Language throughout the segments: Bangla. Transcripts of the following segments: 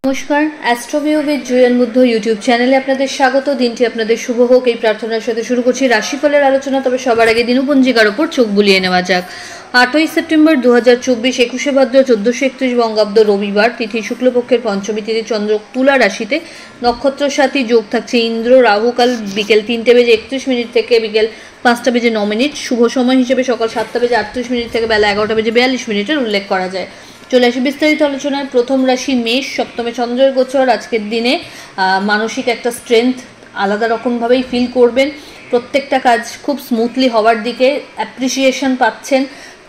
নমস্কার, অ্যাস্ট্রোভিউ উইথ জুয়েল মুগ্ধ ইউটিউব চ্যানেলে আপনাদের স্বাগত। দিনটি আপনাদের শুভ হোক এই প্রার্থনার সাথে শুরু করছি রাশিফলের আলোচনা। তবে সবার আগে দিনপঞ্জিকার ওপর চোখ বুলিয়ে নেওয়া যাক। 8ই সেপ্টেম্বর 2024, 21শে ভাদ্র 1431 বঙ্গাব্দ, রবিবার, তিথি শুক্লপক্ষের পঞ্চমী তিথি, চন্দ্র তুলা রাশিতে, নক্ষত্র সাথী, যোগ থাকছে ইন্দ্র রাহুকাল বিকেল 3:31 থেকে বিকেল 5:09। শুভ সময় হিসেবে সকাল 7:38 থেকে বেলা 11:42 উল্লেখ করা যায়। চলে আসি বিস্তারিত আলোচনায়। প্রথম রাশি মেষ, সপ্তমে চন্দ্রের গোচর। আজকের দিনে মানসিক একটা স্ট্রেংথ আলাদা রকমভাবেই ফিল করবেন। প্রত্যেকটা কাজ খুব স্মুথলি হওয়ার দিকে, অ্যাপ্রিসিয়েশন পাচ্ছেন।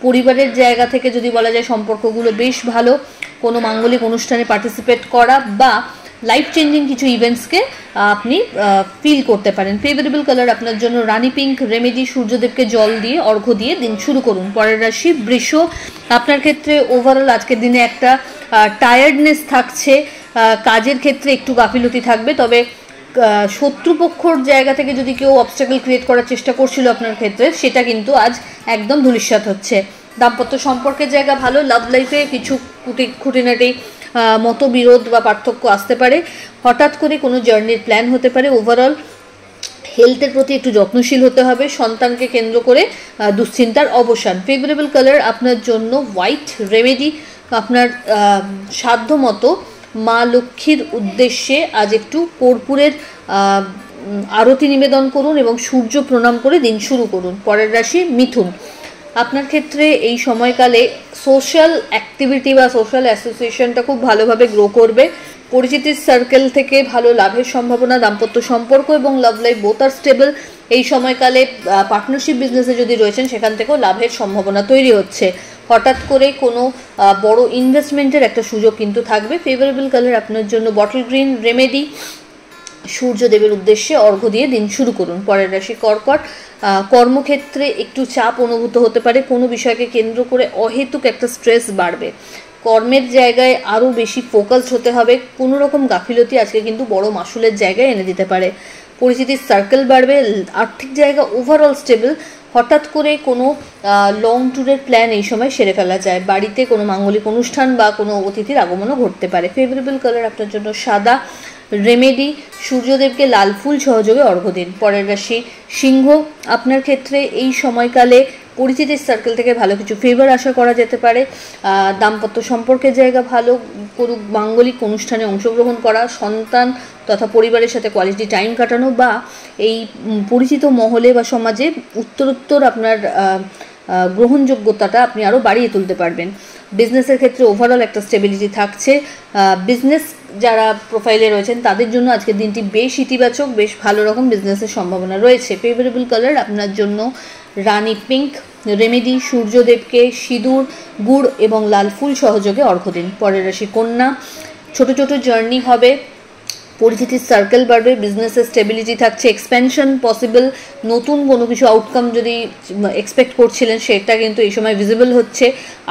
পরিবারের জায়গা থেকে যদি বলা যায় সম্পর্কগুলো বেশ ভালো। কোনো মাঙ্গলিক অনুষ্ঠানে পার্টিসিপেট করা বা লাইফ চেঞ্জিং কিছু ইভেন্টসকে আপনি ফিল করতে পারেন। ফেভারেবল কালার আপনার জন্য রানি পিঙ্ক। রেমেডি, সূর্যদেবকে জল দিয়ে অর্ঘ্য দিয়ে দিন শুরু করুন। পরের রাশি বৃষ, আপনার ক্ষেত্রে ওভারঅল আজকের দিনে একটা টায়ার্ডনেস থাকছে, কাজের ক্ষেত্রে একটু গাফিলতি থাকবে। তবে শত্রুপক্ষর জায়গা থেকে যদি কেউ অবস্টাকল ক্রিয়েট করার চেষ্টা করছিল আপনার ক্ষেত্রে, সেটা কিন্তু আজ একদম ধূলিসাৎ হচ্ছে। দাম্পত্য সম্পর্কের জায়গা ভালো। লাভ লাইফে কিছু খুঁটিনাটি মতবিরোধ বা পার্থক্য আসতে পারে। হঠাৎ করে কোনো জার্নির প্ল্যান হতে পারে। ওভারঅল হেলথের প্রতি একটু যত্নশীল হতে হবে। সন্তানকে কেন্দ্র করে দুশ্চিন্তার অবসান। ফেভারেবল কালার আপনার জন্য হোয়াইট। রেমেডি, আপনার সাধ্য মতো মা লক্ষ্মীর উদ্দেশ্যে আজ একটু কর্পূরের আরতি নিবেদন করুন এবং সূর্য প্রণাম করে দিন শুরু করুন। পরের রাশি মিথুন, আপনার ক্ষেত্রে এই সময়কালে সোশ্যাল অ্যাক্টিভিটি বা সোশ্যাল অ্যাসোসিয়েশনটা খুব ভালোভাবে গ্রো করবে। পরিচিতির সার্কেল থেকে ভালো লাভের সম্ভাবনা। দাম্পত্য সম্পর্ক এবং লাভ লাইফ বোথ আর স্টেবল। এই সময়কালে পার্টনারশিপ বিজনেসে যদি রয়েছেন সেখান থেকেও লাভের সম্ভাবনা তৈরি হচ্ছে। হঠাৎ করে কোনো বড় ইনভেস্টমেন্টের একটা সুযোগ কিন্তু থাকবে। ফেভারেবল কালার আপনার জন্য বটল গ্রিন। রেমেডি, সূর্যদেবের উদ্দেশ্যে অর্ঘ্য দিয়ে দিন শুরু করুন। পরের রাশি কর্কট, কর্মক্ষেত্রে একটু চাপ অনুভূত হতে পারে। কোনো বিষয়কে কেন্দ্র করে অহেতুক একটা স্ট্রেস বাড়বে। কর্মের জায়গায় আরও বেশি ফোকাসড হতে হবে। কোনো রকম গাফিলতি আজকে কিন্তু বড় মাসুলের জায়গায় এনে দিতে পারে। পরিচিতির সার্কেল বাড়বে। আর্থিক জায়গা ওভারঅল স্টেবল। হঠাৎ করে কোনো লং ট্যুরের প্ল্যান এই সময় সেরে ফেলা যায়। বাড়িতে কোনো মাঙ্গলিক অনুষ্ঠান বা কোনো অতিথির আগমনও ঘটতে পারে। ফেভারেবল কালার আপনার জন্য সাদা। রেমেডি, সূর্যদেবকে লাল ফুল সহযোগে অর্ঘ্য দিন। পরের রাশি সিংহ, আপনার ক্ষেত্রে এই সময়কালে পরিচিতির সার্কেল থেকে ভালো কিছু ফেভার আশা করা যেতে পারে। দাম্পত্য সম্পর্কের জায়গা ভালো। কোনো মাঙ্গলিক অনুষ্ঠানে অংশগ্রহণ করা, সন্তান তথা পরিবারের সাথে কোয়ালিটি টাইম কাটানো বা এই পরিচিত মহলে বা সমাজে উত্তরোত্তর আপনার গ্রহণযোগ্যতাটা আপনি আরও বাড়িয়ে তুলতে পারবেন। বিজনেসের ক্ষেত্রে ওভারঅল একটা স্টেবিলিটি থাকছে। বিজনেস যারা প্রোফাইলে রয়েছেন তাদের জন্য আজকের দিনটি বেশ ইতিবাচক, বেশ ভালো রকম বিজনেসের সম্ভাবনা রয়েছে। ফেভারেবল কালার আপনার জন্য রানি পিঙ্ক। রেমেডি, সূর্যদেবকে সিঁদুর, গুড় এবং লাল ফুল সহযোগে অর্ঘ্য দিন। পরের রাশি কন্যা, ছোট ছোট জার্নি হবে। পরিচিতির সার্কেল বাড়বে। বিজনেসের স্টেবিলিটি থাকছে। Expansion possible. নতুন কোনো কিছু আউটকাম যদি এক্সপেক্ট করছিলেন সেটা কিন্তু এই সময় ভিজিবল হচ্ছে।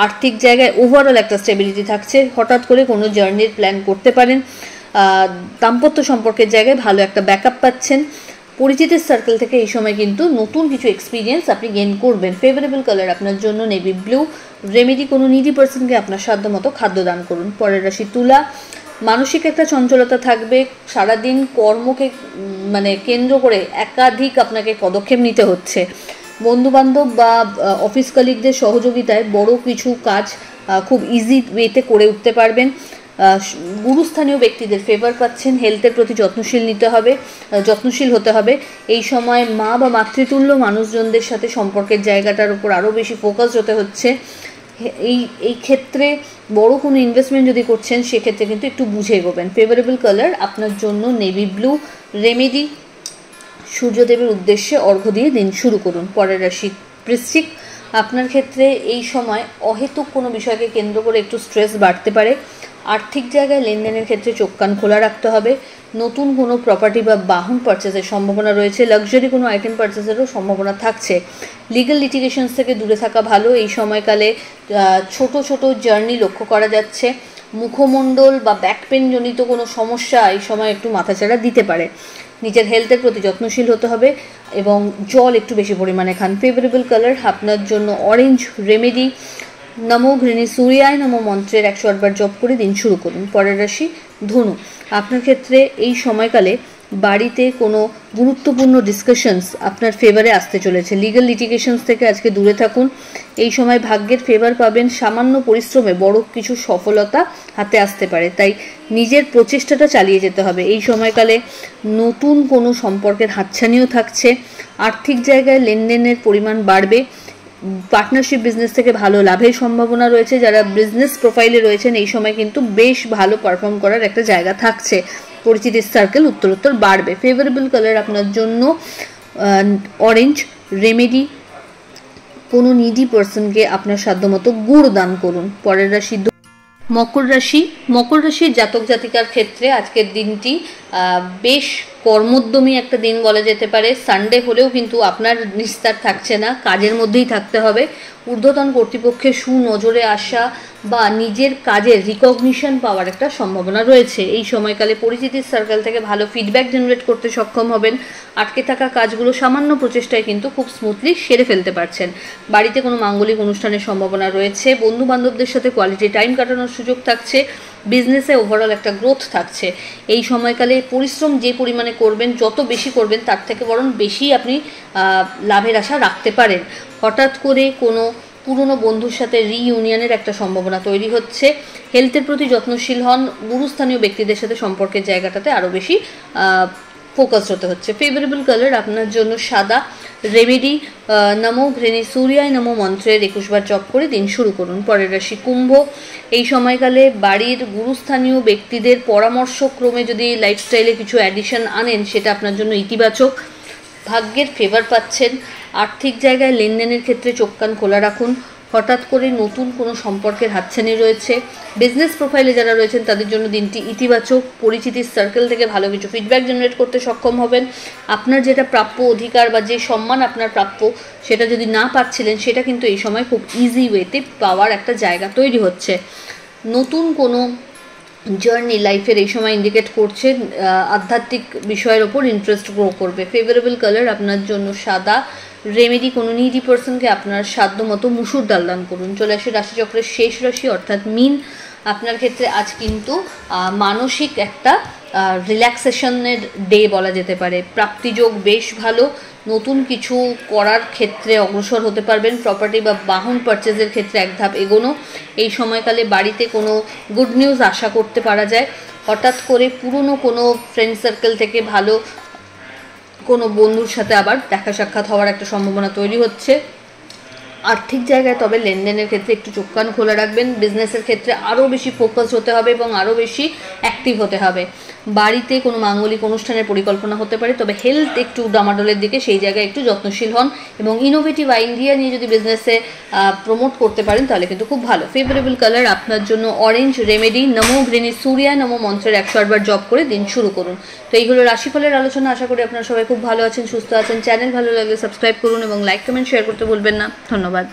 আর্থিক জায়গায় ওভারঅল একটা স্টেবিলিটি থাকছে। হঠাৎ করে কোনো জার্নির প্ল্যান করতে পারেন। দাম্পত্য সম্পর্কের জায়গায় ভালো একটা ব্যাকআপ পাচ্ছেন। পরিচিতির সার্কেল থেকে এই সময় কিন্তু নতুন কিছু এক্সপিরিয়েন্স আপনি গেইন করবেন। ফেভারেবল কালার আপনার জন্য নেভি ব্লু। রেমেডি, কোনো নিডি পার্সনকে আপনার সাধ্য মতো খাদ্য দান করুন। পরের রাশি তুলা, মানসিক একটা চঞ্চলতা থাকবে। সারাদিন কর্মকে কেন্দ্র করে একাধিক আপনাকে পদক্ষেপ নিতে হচ্ছে। বন্ধুবান্ধব বা অফিস কলিগদের সহযোগিতায় বড় কিছু কাজ খুব ইজি ওয়েতে করে উঠতে পারবেন। গুরুস্থানীয় ব্যক্তিদের ফেভার পাচ্ছেন। হেলথের প্রতি যত্নশীল হতে হবে। এই সময় মা বা মাতৃতুল্য মানুষজনদের সাথে সম্পর্কের জায়গাটার উপর আরও বেশি ফোকাস হতে হচ্ছে। এই ক্ষেত্রে বড় কোনো ইনভেস্টমেন্ট যদি করছেন সেক্ষেত্রে কিন্তু একটু বুঝে এগোবেন। ফেভারেবল কালার আপনার জন্য নেভি ব্লু। রেমেডি, সূর্যদেবের উদ্দেশ্যে অর্ঘ্য দিয়ে দিন শুরু করুন। পরের রাশি বৃশ্চিক, আপনার ক্ষেত্রে এই সময় অহেতুক কোনো বিষয়কে কেন্দ্র করে একটু স্ট্রেস বাড়তে পারে। আর্থিক জায়গায় লেনদেনের ক্ষেত্রে চোখ কান খোলা রাখতে হবে। নতুন কোনো প্রপার্টি বা বাহন পারচেজের সম্ভাবনা রয়েছে। লাক্সারি কোনো আইটেম পারচেজেরও সম্ভাবনা থাকছে। লিগ্যাল লিটিগেশনস থেকে দূরে থাকা ভালো। এই সময়কালে ছোট ছোট জার্নি লক্ষ্য করা যাচ্ছে। মুখমণ্ডল বা ব্যাক পেন জনিত কোনো সমস্যা এই সময় একটু মাথাচাড়া দিতে পারে। নিজের হেলথের প্রতি যত্নশীল হতে হবে এবং জল একটু বেশি পরিমাণে খান। ফেভারেবল কালার আপনার জন্য অরেঞ্জ। রেমেডি, নমো ঘৃণী সূর্যায় নমো মন্ত্রের 108 বার জপ করে দিন শুরু করুন। পরের রাশি ধনু। আপনার ক্ষেত্রে এই সময়কালে বাড়িতে কোনো গুরুত্বপূর্ণ ডিসকাশনস আপনার ফেভারে আসতে চলেছে। লিগ্যাল লিটিগেশনস থেকে আজকে দূরে থাকুন। এই সময় ভাগ্যের ফেভার পাবেন, সামান্য পরিশ্রমে বড় কিছু সফলতা হাতে আসতে পারে, তাই নিজের প্রচেষ্টাটা চালিয়ে যেতে হবে। এই সময়কালে নতুন কোনো সম্পর্কের হাতছানিও থাকছে। আর্থিক জায়গায় লেনদেনের পরিমাণ বাড়বে। পার্টনারশিপ বিজনেস থেকে ভালো লাভের সম্ভাবনা রয়েছে। যারা বিজনেস প্রোফাইলে রয়েছেন এই সময় কিন্তু বেশ ভালো পারফর্ম করার একটা জায়গা থাকছে। পরিচিতির সার্কেল উত্তরোত্তর বাড়বে। ফেভারেবল কালার আপনার জন্য অরেঞ্জ। রেমেডি, কোনো নিডি পার্সনকে আপনার সাধ্যমতো গুড় দান করুন। পরের রাশি মকর রাশি। মকর রাশির জাতক জাতিকার ক্ষেত্রে আজকের দিনটি বেশ কর্মোদ্যমী একটা দিন বলা যেতে পারে। সানডে হলেও কিন্তু আপনার নিস্তার থাকছে না, কাজের মধ্যেই থাকতে হবে। ঊর্ধ্বতন কর্তৃপক্ষের সুনজরে আসা বা নিজের কাজের রিকগনিশন পাওয়ার একটা সম্ভাবনা রয়েছে। এই সময়কালে পরিচিতির সার্কেল থেকে ভালো ফিডব্যাক জেনারেট করতে সক্ষম হবেন। আটকে থাকা কাজগুলো সামান্য প্রচেষ্টায় কিন্তু খুব স্মুথলি সেরে ফেলতে পারছেন। বাড়িতে কোনো মাঙ্গলিক অনুষ্ঠানের সম্ভাবনা রয়েছে। বন্ধু বান্ধবদের সাথে কোয়ালিটি টাইম কাটানোর সুযোগ থাকছে। বিজনেসে ওভারঅল একটা গ্রোথ থাকছে। এই সময়কালে পরিশ্রম যে পরিমাণে করবেন, যত বেশি করবেন তার থেকে বরং বেশি আপনি লাভের আশা রাখতে পারেন। হঠাৎ করে কোনো পুরনো বন্ধুর সাথে রিইউনিয়নের একটা সম্ভাবনা তৈরি হচ্ছে। হেলথের প্রতি যত্নশীল হন। গুরুস্থানীয় ব্যক্তিদের সাথে সম্পর্কের জায়গাটাতে আরও বেশি ফোকাস হতে হচ্ছে। ফেভারেবল কালার আপনার জন্য সাদা। রেমেডি, নমো ঘৃণী সূর্যায় নমো মন্ত্রের 21 বার জপ করে দিন শুরু করুন। পরের রাশি কুম্ভ। এই সময়কালে বাড়ির গুরুস্থানীয় ব্যক্তিদের পরামর্শক্রমে যদি লাইফস্টাইলে কিছু অ্যাডিশন আনেন সেটা আপনার জন্য ইতিবাচক। ভাগ্যের ফেভার পাচ্ছেন। আর্থিক জায়গায় লেনদেনের ক্ষেত্রে চোখ কান খোলা রাখুন। হঠাৎ করে নতুন কোনো সম্পর্কের হাতছানি রয়েছে। বিজনেস প্রোফাইলে যারা রয়েছেন তাদের জন্য দিনটি ইতিবাচক। পরিচিতির সার্কেল থেকে ভালো কিছু ফিডব্যাক জেনারেট করতে সক্ষম হবেন। আপনার যেটা প্রাপ্য অধিকার বা যে সম্মান আপনার প্রাপ্য সেটা যদি না পাচ্ছিলেন সেটা কিন্তু এই সময় খুব ইজি ওয়েতে পাওয়ার একটা জায়গা তৈরি হচ্ছে। নতুন কোনো জার্নি লাইফের এই সময় ইন্ডিকেট করছে আধ্যাত্মিক বিষয়ের ওপর ইন্টারেস্ট গ্রো করবে। ফেভারেবল কালার আপনার জন্য সাদা। রেমেডি, কোনো নিডি পার্সনকে আপনার সাধ্যমতো মুসুর ডাল দান করুন। চলে আসে রাশিচক্রের শেষ রাশি অর্থাৎ মীন। আপনার ক্ষেত্রে আজ কিন্তু মানসিক একটা রিল্যাক্সেশনের ডে বলা যেতে পারে। প্রাপ্তিযোগ বেশ ভালো। নতুন কিছু করার ক্ষেত্রে অগ্রসর হতে পারবেন। প্রপার্টি বা বাহন পারচেজের ক্ষেত্রে এক ধাপ এগোনো। এই সময়কালে বাড়িতে কোনো গুড নিউজ আশা করতে পারা যায়। হঠাৎ করে পুরনো কোনো ফ্রেন্ড সার্কেল থেকে ভালো কোনো বন্ধুর সাথে আবার দেখা সাক্ষাৎ হওয়ার একটা সম্ভাবনা তৈরি হচ্ছে। আর্থিক জায়গায় তবে লেনদেনের ক্ষেত্রে একটু চোখ কান খোলা রাখবেন। বিজনেসের ক্ষেত্রে আরও বেশি ফোকাস হতে হবে এবং আরও বেশি অ্যাক্টিভ হতে হবে। বাড়িতে কোনো মাঙ্গলিক অনুষ্ঠানের পরিকল্পনা হতে পারে, তবে হেলথ একটু ডামাডোলের দিকে, সেই জায়গায় একটু যত্নশীল হন এবং ইনোভেটিভ আইডিয়া নিয়ে যদি বিজনেসে প্রমোট করতে পারেন তাহলে কিন্তু খুব ভালো। ফেভারেবল কালার আপনার জন্য অরেঞ্জ। রেমেডি, নমো ঘৃণী সূর্যায় নমো মন্ত্রের 108 বার জপ করে দিন শুরু করুন। তো এইগুলো রাশিফলের আলোচনা। আশা করি আপনারা সবাই খুব ভালো আছেন, সুস্থ আছেন। চ্যানেল ভালো লাগলে সাবস্ক্রাইব করুন এবং লাইক কমেন্ট শেয়ার করতে ভুলবেন না। ধন্যবাদ।